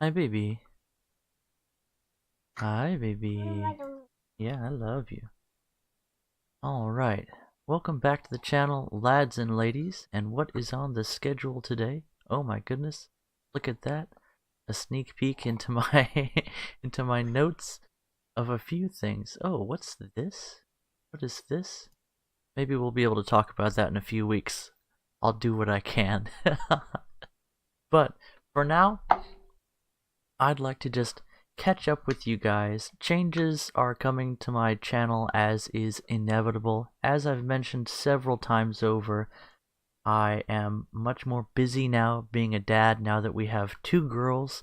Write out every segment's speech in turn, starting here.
Hi, baby. Hi, baby. Yeah, I love you. Alright, welcome back to the channel, lads and ladies. And what is on the schedule today? Oh my goodness, look at that. A sneak peek into my into my notes of a few things. Oh, what's this? What is this? Maybe we'll be able to talk about that in a few weeks. I'll do what I can. But for now, I'd like to just catch up with you guys. Changes are coming to my channel as is inevitable. As I've mentioned several times over, I am much more busy now being a dad now that we have two girls,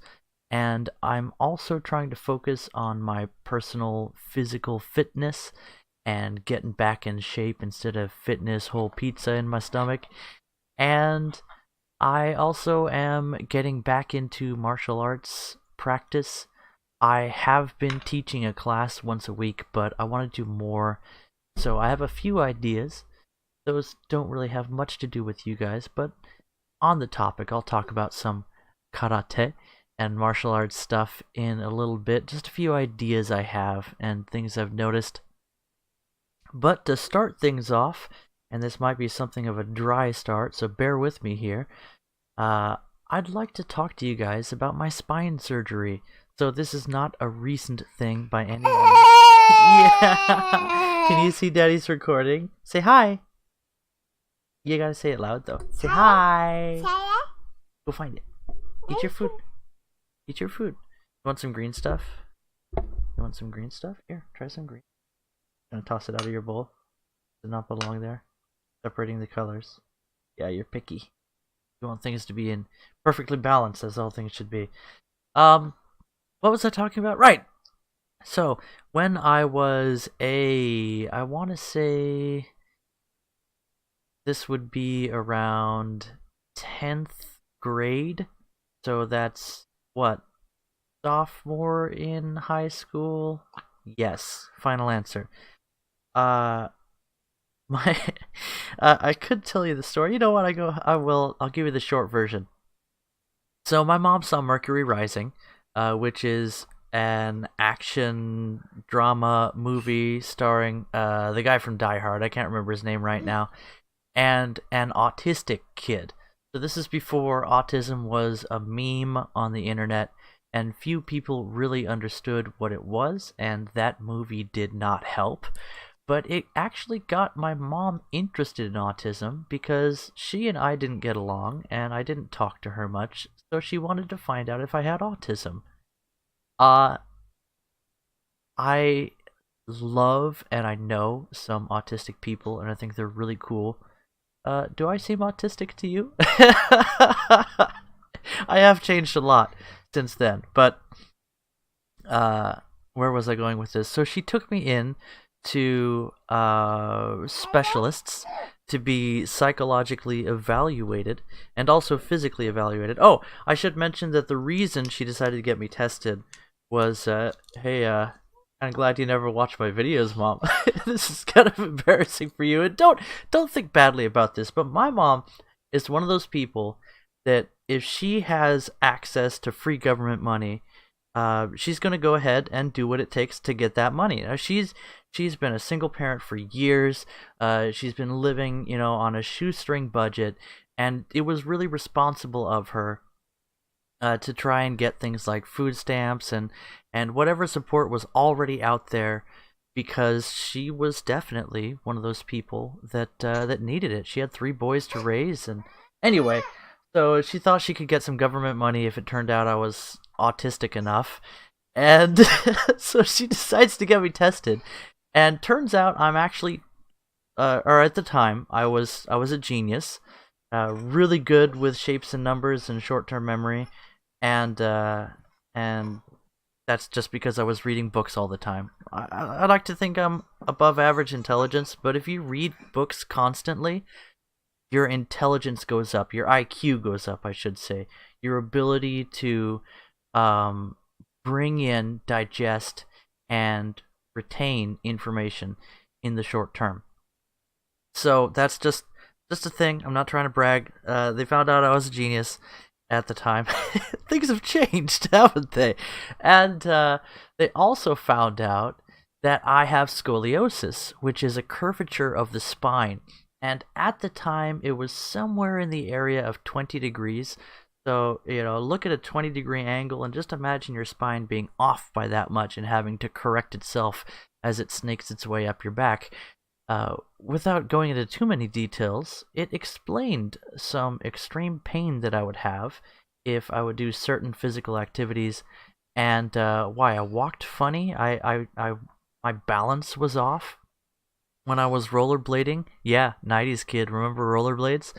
and I'm also trying to focus on my personal physical fitness and getting back in shape instead of fitness whole pizza in my stomach. And I also am getting back into martial arts practice. I have been teaching a class once a week, but I want to do more. So I have a few ideas. Those don't really have much to do with you guys, but on the topic, I'll talk about some karate and martial arts stuff in a little bit. Just a few ideas I have and things I've noticed. But to start things off, and this might be something of a dry start, so bear with me here. I'd like to talk to you guys about my spine surgery. So this is not a recent thing by any means. Yeah. Can you see Daddy's recording? Say hi. You gotta say it loud though. Say hi. Go find it. Eat your food. Eat your food. You want some green stuff? You want some green stuff? Here, try some green. Gonna toss it out of your bowl. Does not belong there. Separating the colors. Yeah, you're picky. You want things to be in perfectly balanced, as all things should be. What was I talking about? Right. So when I was I want to say this would be around 10th grade. So that's what, sophomore in high school? Yes. Final answer. Uh, my I could tell you the story. You know what? I'll give you the short version. So my mom saw Mercury Rising, which is an action drama movie starring the guy from Die Hard. I can't remember his name right now, and an autistic kid. So this is before autism was a meme on the internet, and few people really understood what it was, and that movie did not help. But it actually got my mom interested in autism because she and I didn't get along and I didn't talk to her much, so she wanted to find out if I had autism. Uh, I love and I know some autistic people and I think they're really cool. Do I seem autistic to you? I have changed a lot since then, but where was I going with this? So she took me in to specialists to be psychologically evaluated and also physically evaluated. Oh, I should mention that the reason she decided to get me tested was, hey, I'm glad you never watched my videos, Mom. This is kind of embarrassing for you. And don't think badly about this, but my mom is one of those people that if she has access to free government money, she's going to go ahead and do what it takes to get that money. Now, she's been a single parent for years. She's been living, on a shoestring budget, and it was really responsible of her to try and get things like food stamps and whatever support was already out there, because she was definitely one of those people that needed it. She had three boys to raise, and anyway, so she thought she could get some government money if it turned out I was autistic enough, and so she decides to get me tested, and turns out I'm actually, or at the time I was a genius, really good with shapes and numbers and short-term memory, and that's just because I was reading books all the time. I like to think I'm above average intelligence, but if you read books constantly, your intelligence goes up, your IQ goes up, I should say. Your ability to bring in, digest, and retain information in the short term. So that's just a thing. I'm not trying to brag. They found out I was a genius, at the time. Things have changed, haven't they? And they also found out that I have scoliosis, which is a curvature of the spine. And at the time, it was somewhere in the area of 20 degrees. So, look at a 20-degree angle and just imagine your spine being off by that much and having to correct itself as it snakes its way up your back. Without going into too many details, it explained some extreme pain that I would have if I would do certain physical activities, and why I walked funny. My balance was off when I was rollerblading. Yeah, 90s kid, remember rollerblades?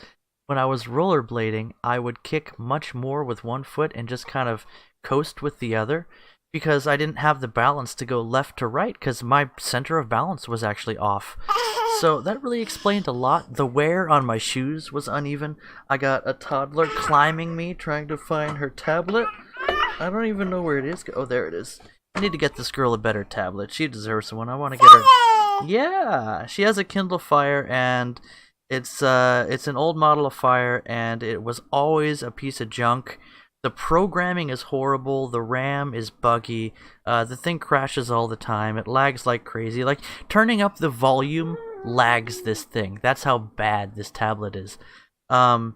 When I was rollerblading, I would kick much more with one foot and just kind of coast with the other, because I didn't have the balance to go left to right because my center of balance was actually off. So that really explained a lot. The wear on my shoes was uneven. I got a toddler climbing me, trying to find her tablet. I don't even know where it is. Oh, there it is. I need to get this girl a better tablet. She deserves one. I want to get her... Yeah! She has a Kindle Fire, and it's an old model of Fire, and it was always a piece of junk. The programming is horrible, the RAM is buggy, the thing crashes all the time, it lags like crazy. Like, turning up the volume lags this thing. That's how bad this tablet is. And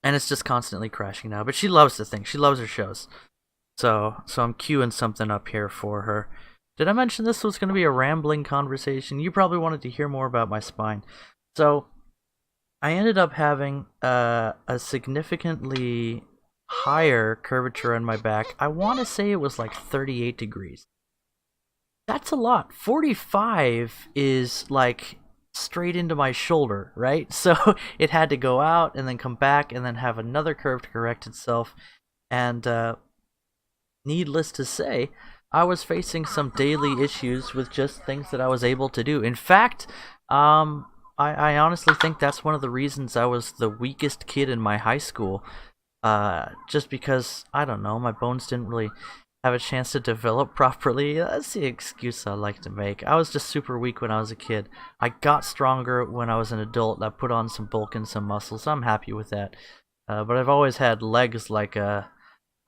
it's just constantly crashing now. But she loves the thing. She loves her shows. So I'm queuing something up here for her. Did I mention this was going to be a rambling conversation? You probably wanted to hear more about my spine. So, I ended up having a significantly higher curvature in my back. I want to say it was like 38 degrees. That's a lot. 45 is like straight into my shoulder, right? So it had to go out and then come back and then have another curve to correct itself. And needless to say, I was facing some daily issues with just things that I was able to do. In fact, I honestly think that's one of the reasons I was the weakest kid in my high school. Just because, I don't know, my bones didn't really have a chance to develop properly. That's the excuse I like to make. I was just super weak when I was a kid. I got stronger when I was an adult. I put on some bulk and some muscle, so I'm happy with that. But I've always had legs like a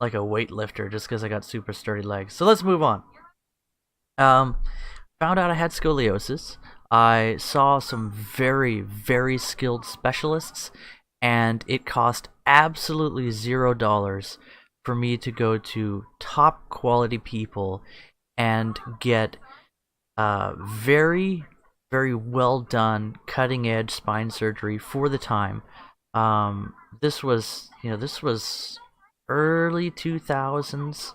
weightlifter, just because I got super sturdy legs. So let's move on. Found out I had scoliosis. I saw some very, very skilled specialists, and it cost absolutely $0 for me to go to top quality people and get very, very well done, cutting edge spine surgery for the time. This was early 2000s,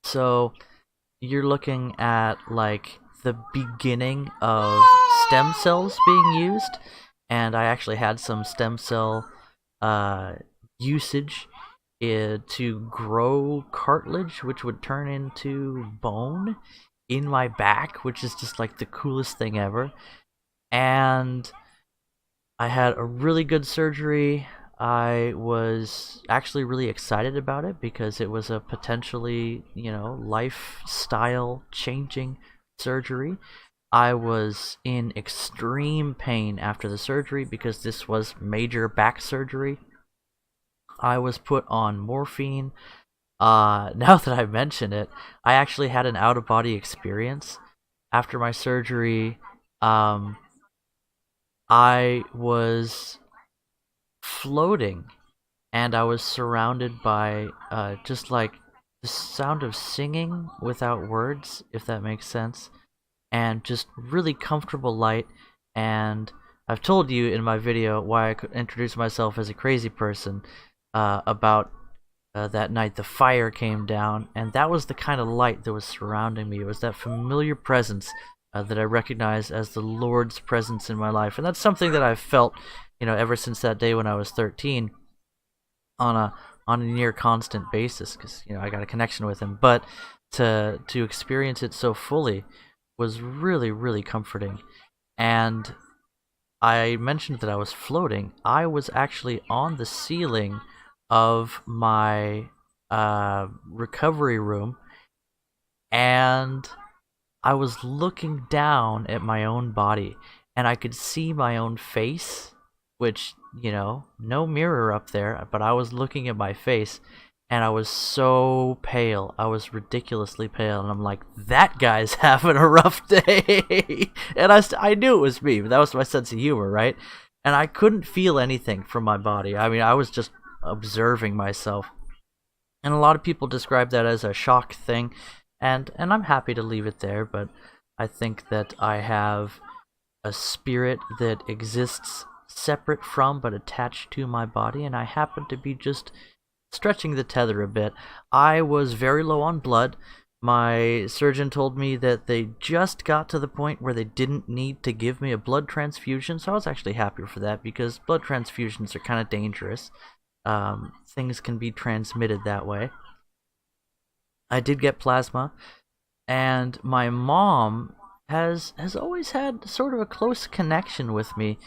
so you're looking at like the beginning of stem cells being used, and I actually had some stem cell usage to grow cartilage, which would turn into bone in my back, which is just like the coolest thing ever. And I had a really good surgery. I was actually really excited about it because it was a potentially, lifestyle changing surgery. I was in extreme pain after the surgery because this was major back surgery. I was put on morphine. Now that I mention it, I actually had an out-of-body experience. After my surgery, I was floating, and I was surrounded by just like the sound of singing without words, if that makes sense, and just really comfortable light. And I've told you in my video why I could introduce myself as a crazy person about that night the fire came down, and that was the kind of light that was surrounding me. It was that familiar presence that I recognize as the Lord's presence in my life, and that's something that I've felt, ever since that day when I was 13, on a near constant basis, because I got a connection with Him. But to experience it so fully was really, really comforting. And I mentioned that I was floating. I was actually on the ceiling of my recovery room, and I was looking down at my own body, and I could see my own face which, you know, no mirror up there, but I was looking at my face, and I was so pale. I was ridiculously pale, and I'm like, that guy's having a rough day. And I knew it was me, but that was my sense of humor, right? And I couldn't feel anything from my body. I mean, I was just observing myself. And a lot of people describe that as a shock thing, and I'm happy to leave it there, but I think that I have a spirit that exists separate from but attached to my body, and I happen to be just stretching the tether a bit. I was very low on blood. My surgeon told me that they just got to the point where they didn't need to give me a blood transfusion, so I was actually happy for that because blood transfusions are kind of dangerous. Things can be transmitted that way. I did get plasma, and my mom has always had sort of a close connection with me.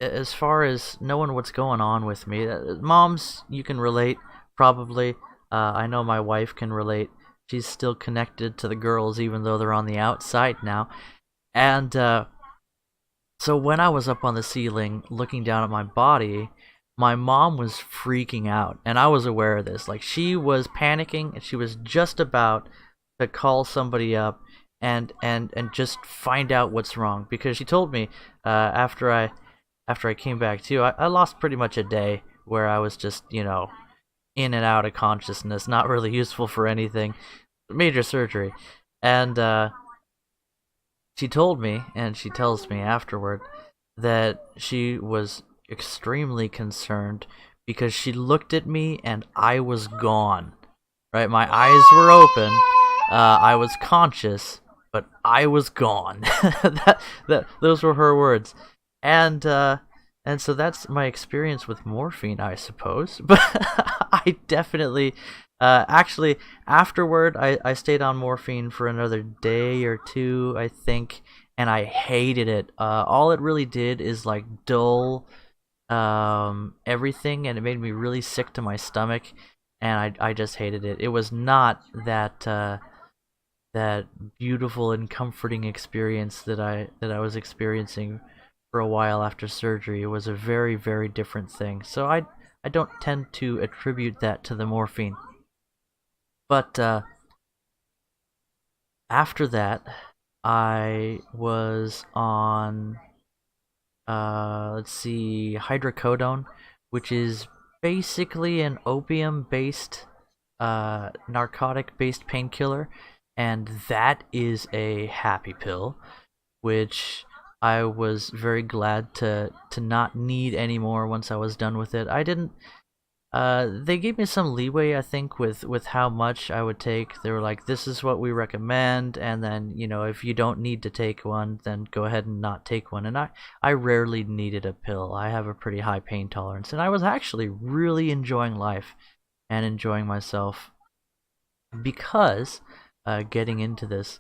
As far as knowing what's going on with me. Moms, you can relate, probably. I know my wife can relate. She's still connected to the girls, even though they're on the outside now. And so when I was up on the ceiling looking down at my body, my mom was freaking out, and I was aware of this. Like, she was panicking, and she was just about to call somebody up and just find out what's wrong, because she told me after I came back too, I lost pretty much a day where I was just, you know, in and out of consciousness, not really useful for anything. Major surgery. And she told me, and she tells me afterward, that she was extremely concerned because she looked at me and I was gone. Right? My eyes were open. I was conscious, but I was gone. Those were her words. And so that's my experience with morphine, I suppose. But I definitely, actually, afterward, I stayed on morphine for another day or two, I think, and I hated it. All it really did is like dull everything, and it made me really sick to my stomach, and I just hated it. It was not that beautiful and comforting experience that I was experiencing for a while after surgery. It was a very, very different thing. So I don't tend to attribute that to the morphine. But after that, I was on let's see, hydrocodone, which is basically an opium-based narcotic-based painkiller, and that is a happy pill, which I was very glad to not need anymore once I was done with it. I didn't. They gave me some leeway, I think, with how much I would take. They were like, "This is what we recommend," and then, you know, if you don't need to take one, then go ahead and not take one. And I rarely needed a pill. I have a pretty high pain tolerance, and I was actually really enjoying life and enjoying myself because, getting into this,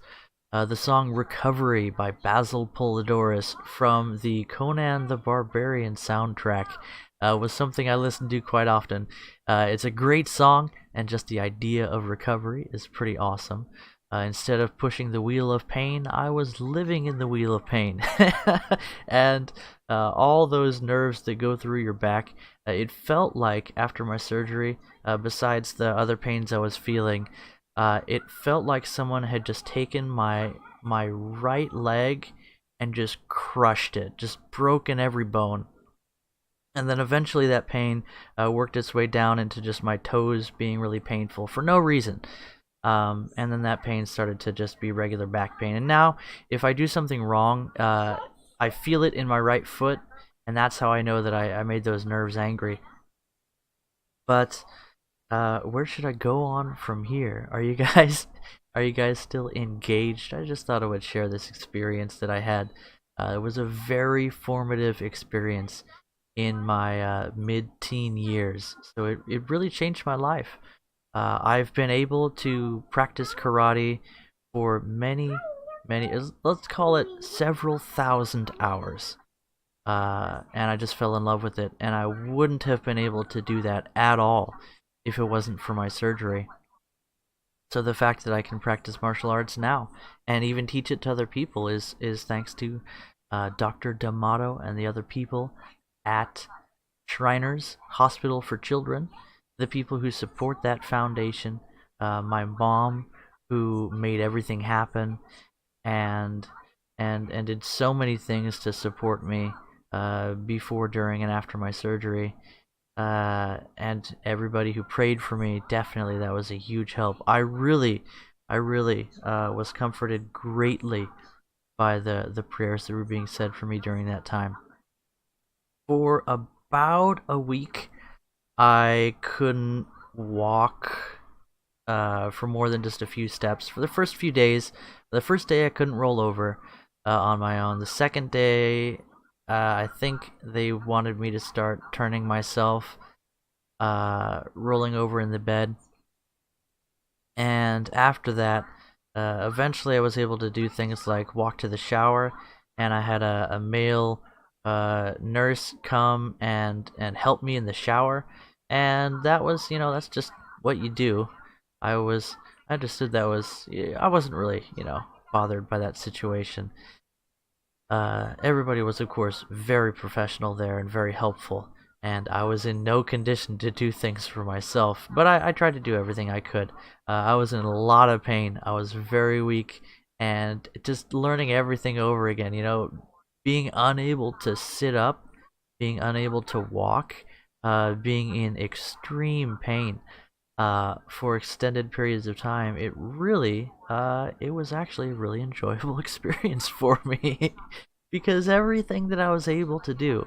the song "Recovery" by Basil Polidorus from the Conan the Barbarian soundtrack was something I listened to quite often. It's a great song, and just the idea of recovery is pretty awesome. Instead of pushing the wheel of pain, I was living in the wheel of pain. And all those nerves that go through your back, it felt like after my surgery, besides the other pains I was feeling, it felt like someone had just taken my right leg and just crushed it, just broken every bone. And then eventually that pain worked its way down into just my toes being really painful for no reason. And then that pain started to just be regular back pain. And now, if I do something wrong, I feel it in my right foot, and that's how I know that I made those nerves angry. But where should I go on from here? Are you guys still engaged? I just thought I would share this experience that I had. It was a very formative experience in my mid-teen years, so it really changed my life. I've been able to practice karate for many, let's call it several thousand hours. And I just fell in love with it, and I wouldn't have been able to do that at all if it wasn't for my surgery. So the fact that I can practice martial arts now and even teach it to other people is thanks to Dr. D'Amato and the other people at Shriners Hospital for Children, the people who support that foundation, my mom who made everything happen, and and did so many things to support me before, during, and after my surgery. And everybody who prayed for me, definitely that was a huge help. I really was comforted greatly by the prayers that were being said for me during that time. For about a week, I couldn't walk for more than just a few steps. For the first few days, the first day I couldn't roll over on my own. The second day, I think they wanted me to start turning myself, rolling over in the bed. And after that, eventually I was able to do things like walk to the shower, and I had a male nurse come and help me in the shower. And that was, that's just what you do. I understood that was, I wasn't really, bothered by that situation. Everybody was, of course, very professional there and very helpful, and I was in no condition to do things for myself, but I tried to do everything I could. I was in a lot of pain. I was very weak, and just learning everything over again, being unable to sit up, being unable to walk, being in extreme pain for extended periods of time. It was actually a really enjoyable experience for me because everything that I was able to do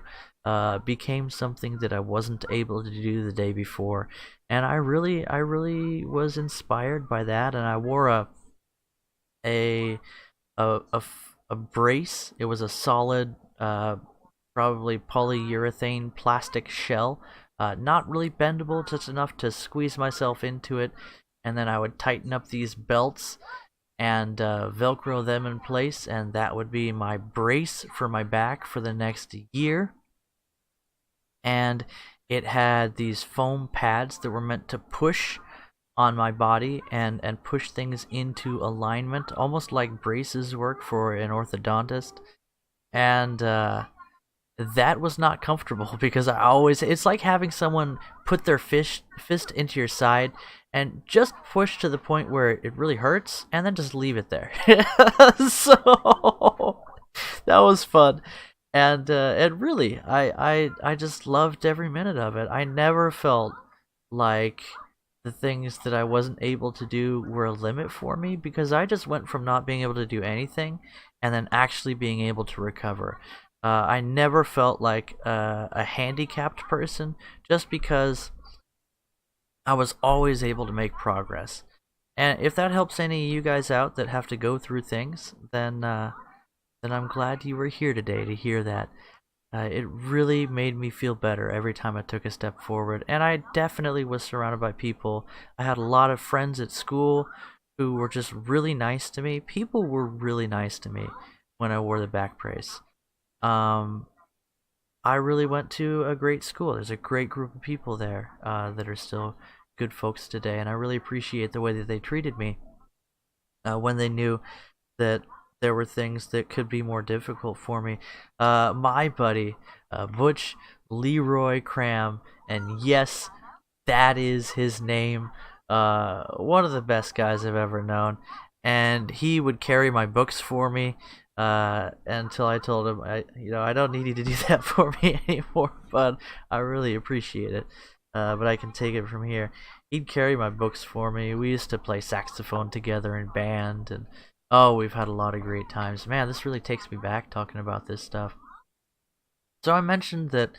became something that I wasn't able to do the day before, and I really was inspired by that. And I wore a a brace. It was a solid, probably polyurethane plastic shell, not really bendable, just enough to squeeze myself into it, and then I would tighten up these belts and Velcro them in place, and that would be my brace for my back for the next year. And it had these foam pads that were meant to push on my body and push things into alignment, almost like braces work for an orthodontist. And that was not comfortable because it's like having someone put their fist into your side and just push to the point where it really hurts and then just leave it there. So that was fun. And really, I just loved every minute of it. I never felt like the things that I wasn't able to do were a limit for me, because I just went from not being able to do anything and then actually being able to recover. I never felt like a handicapped person, just because I was always able to make progress. And if that helps any of you guys out that have to go through things, then I'm glad you were here today to hear that. It really made me feel better every time I took a step forward, and I definitely was surrounded by people. I had a lot of friends at school who were just really nice to me. People were really nice to me when I wore the back brace. Um, I really went to a great school. There's a great group of people there that are still good folks today, and I really appreciate the way that they treated me when they knew that there were things that could be more difficult for me. My buddy, Butch Leroy Cram, and yes, that is his name. One of the best guys I've ever known, and he would carry my books for me until I told him, I don't need you to do that for me anymore, but I really appreciate it. But I can take it from here. He'd carry my books for me. We used to play saxophone together in band, and oh, we've had a lot of great times. Man, this really takes me back talking about this stuff. So I mentioned that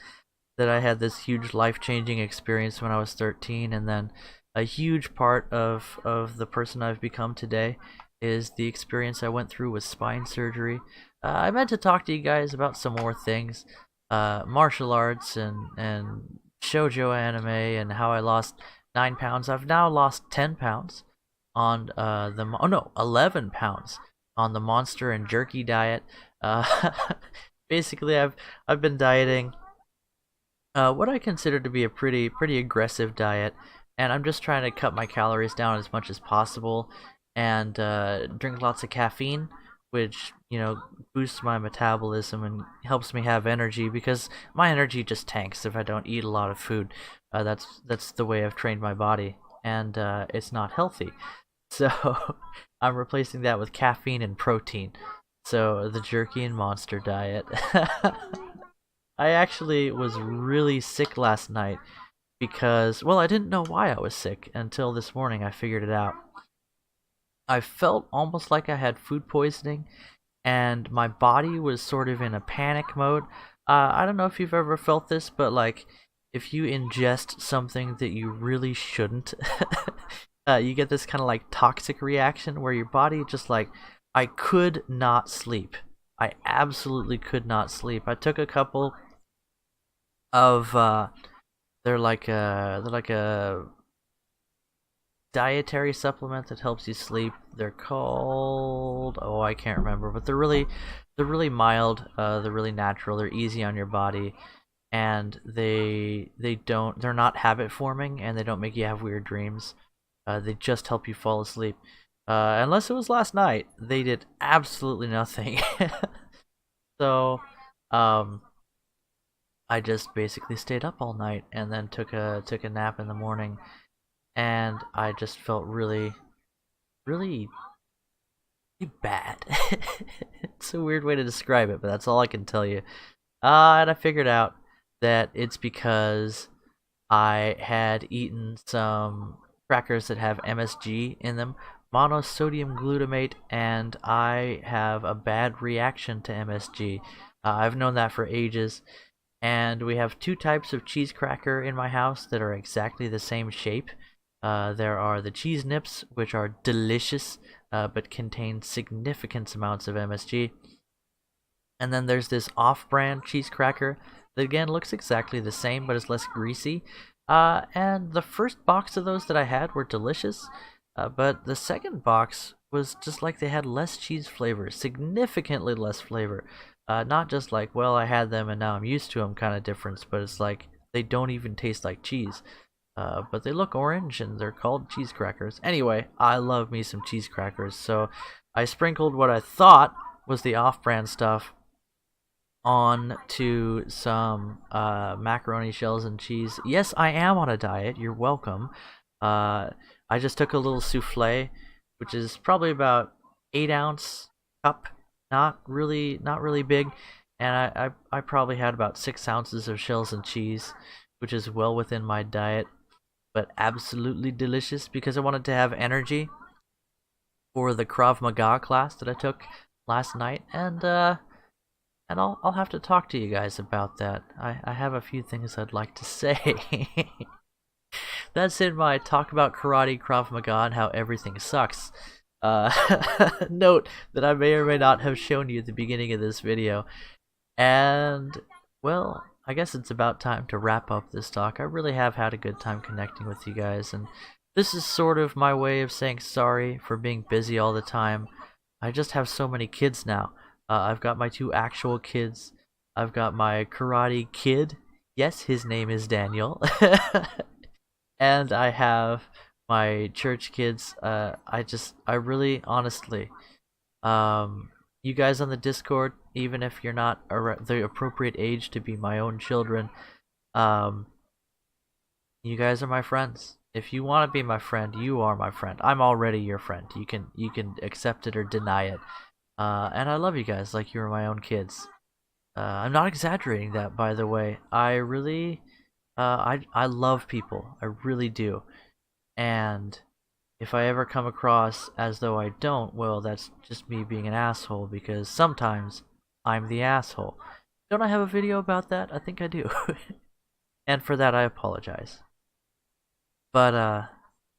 I had this huge life-changing experience when I was 13, and then a huge part of the person I've become today is the experience I went through with spine surgery. I meant to talk to you guys about some more things, martial arts and shoujo anime, and how I lost 9 pounds. I've now lost 10 pounds on 11 pounds on the monster and jerky diet. Basically, I've been dieting what I consider to be a pretty aggressive diet, and I'm just trying to cut my calories down as much as possible and drink lots of caffeine, which, you know, boosts my metabolism and helps me have energy, because my energy just tanks if I don't eat a lot of food. That's the way I've trained my body, and it's not healthy. So I'm replacing that with caffeine and protein. So the jerky and monster diet. I actually was really sick last night because, well, I didn't know why I was sick until this morning. I figured it out. I felt almost like I had food poisoning, and my body was sort of in a panic mode. I don't know if you've ever felt this, but like if you ingest something that you really shouldn't, you get this kind of like toxic reaction where your body just like, I could not sleep. I absolutely could not sleep. I took a couple of they're like a dietary supplement that helps you sleep. They're called, oh, I can't remember, but they're really mild, they're really natural, they're easy on your body, and they're not habit forming, and they don't make you have weird dreams. They just help you fall asleep. Unless it was last night, they did absolutely nothing. So, um, I just basically stayed up all night and then took a nap in the morning, and I just felt really, really bad. It's a weird way to describe it, but that's all I can tell you. And I figured out that it's because I had eaten some crackers that have MSG in them, monosodium glutamate, and I have a bad reaction to MSG. I've known that for ages, and we have two types of cheese cracker in my house that are exactly the same shape. There are the cheese nips, which are delicious, but contain significant amounts of MSG. And then there's this off-brand cheese cracker that again looks exactly the same, but is less greasy. And the first box of those that I had were delicious, but the second box was just like they had less cheese flavor, significantly less flavor. Not just like, well, I had them and now I'm used to them kind of difference, but it's like they don't even taste like cheese. But they look orange and they're called cheese crackers. Anyway, I love me some cheese crackers, so I sprinkled what I thought was the off-brand stuff on to some macaroni shells and cheese. Yes, I am on a diet. You're welcome. I just took a little souffle, which is probably about 8-ounce cup, not really big, and I probably had about 6 ounces of shells and cheese, which is well within my diet, but absolutely delicious because I wanted to have energy for the Krav Maga class that I took last night, and I'll have to talk to you guys about that. I have a few things I'd like to say. That's in my talk about karate, Krav Maga, and how everything sucks. Note that I may or may not have shown you at the beginning of this video. And, well, I guess it's about time to wrap up this talk. I really have had a good time connecting with you guys, and this is sort of my way of saying sorry for being busy all the time. I just have so many kids now. I've got my 2 actual kids. I've got my karate kid. Yes, his name is Daniel. And I have my church kids. I really, honestly, you guys on the Discord, even if you're not the appropriate age to be my own children, you guys are my friends. If you want to be my friend, you are my friend. I'm already your friend. You can accept it or deny it. And I love you guys like you're my own kids. I'm not exaggerating that, by the way. I really, I love people. I really do. And if I ever come across as though I don't, well, that's just me being an asshole, because sometimes I'm the asshole. Don't I have a video about that? I think I do. And for that, I apologize. But, I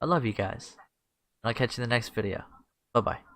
love you guys. I'll catch you in the next video. Bye-bye.